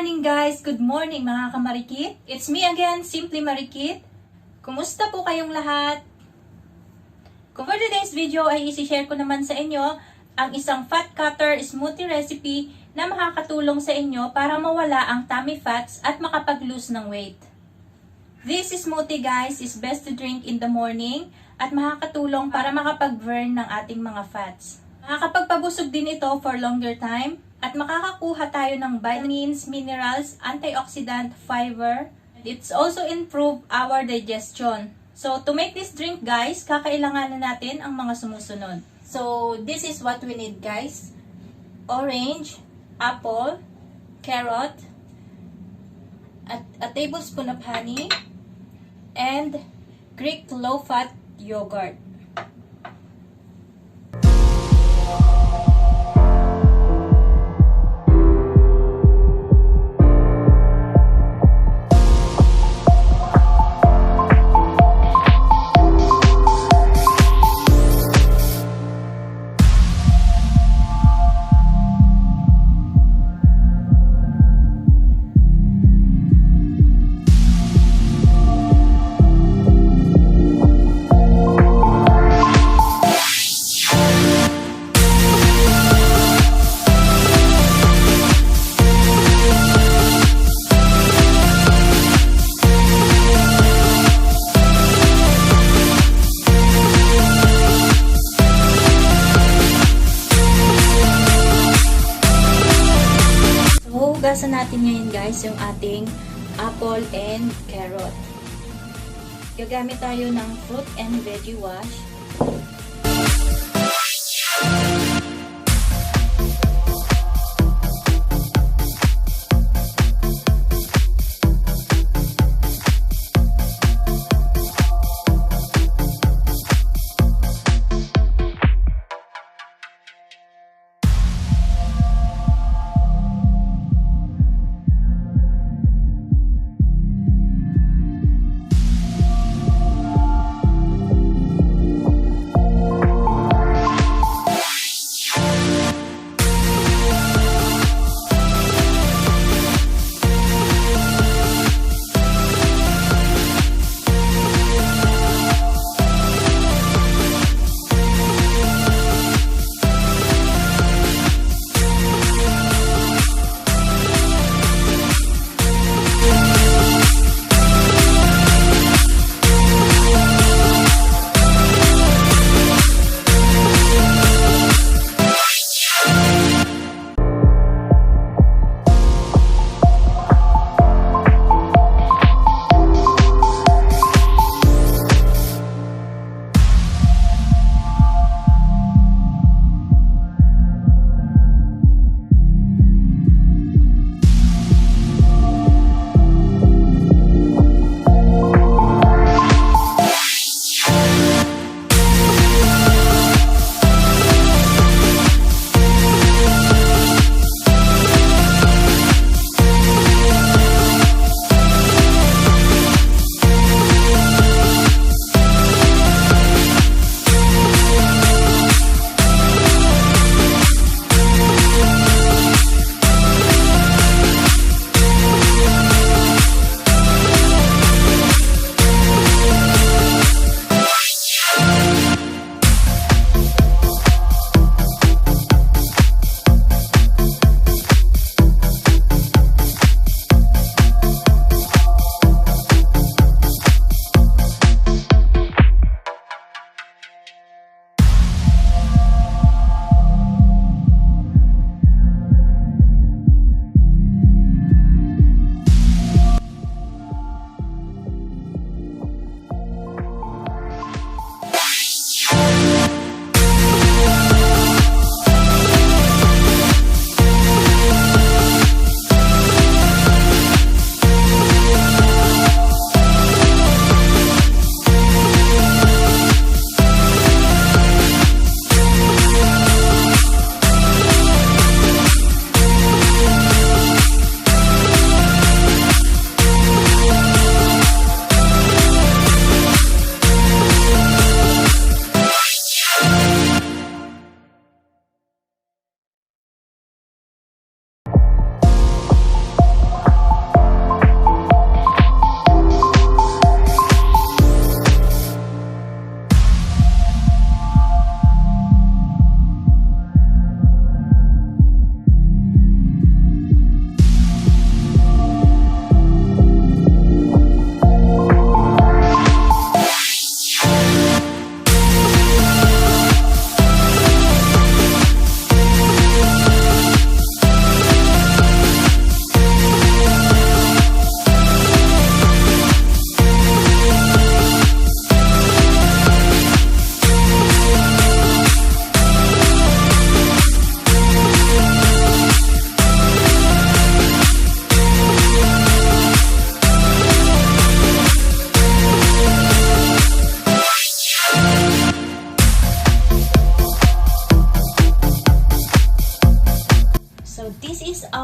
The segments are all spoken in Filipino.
morning guys! Good morning mga kamarikit! It's me again, Simply Marikit. Kumusta po kayong lahat? For today's video ay isi-share ko naman sa inyo ang isang fat cutter smoothie recipe na makakatulong sa inyo para mawala ang tummy fats at makapag-lose ng weight. This smoothie guys is best to drink in the morning at makakatulong para makapag-burn ng ating mga fats. Makakapagpabusog din ito for longer time at makakakuha tayo ng vitamins, minerals, antioxidant, fiber. It's also improve our digestion. So, to make this drink guys, kakailanganan natin ang mga sumusunod. So, this is what we need guys. Orange, apple, carrot, a tablespoon of honey, and Greek low-fat yogurt. Hugasan natin ngayon guys yung ating apple and carrot. Gagamit tayo ng fruit and veggie wash.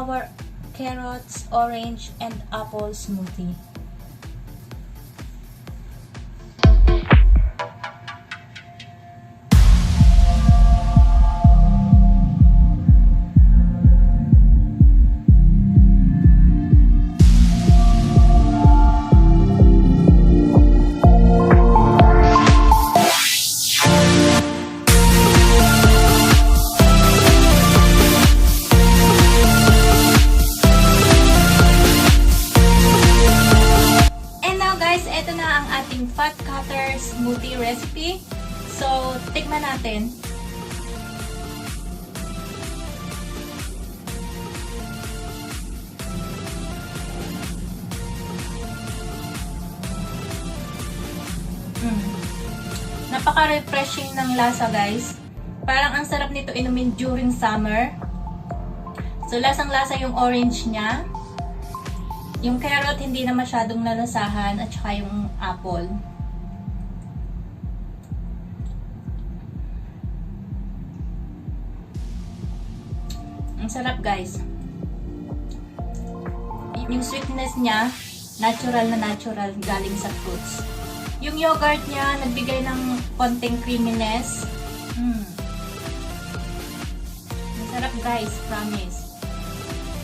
our carrots, orange, and apple smoothie. Ito na ang ating fat cutter smoothie recipe. So, tikman natin. Napaka-refreshing ng lasa, guys. Parang ang sarap nito inumin during summer. So, lasang-lasa yung orange niya. Yung carrot, hindi na masyadong nalasahan, at saka yung apple. Ang sarap, guys. Yung sweetness niya, natural na natural, galing sa fruits. Yung yogurt niya, nagbigay ng konting creaminess. Ang sarap, guys, promise.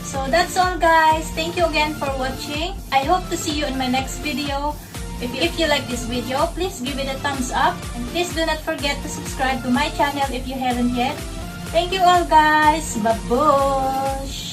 So that's all, guys. Thank you again for watching. I hope to see you in my next video. If you like this video, please give it a thumbs up. And please do not forget to subscribe to my channel if you haven't yet. Thank you all, guys. Babush!